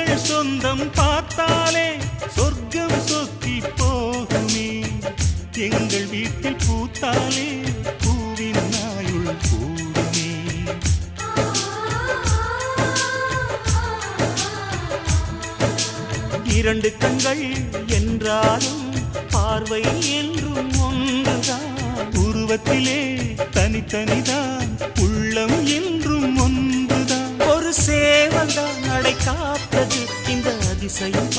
எங்கள் சொந்தம் பார்த்தாலே சொர்க்கம் சொத்தி போகுமே. எங்கள் வீட்டில் பூத்தாலே பூவின் நாயுள் கூடுமே. இரண்டு கண்கள் என்றாலும் பார்வை என்றும் ஒன்றுதான். உருவத்திலே தனித்தனிதான், உள்ளம் என்றும் ஒன்றுதான். ஒரு சேவல்தான் நடை காத்தது, இந்த அதிசயம்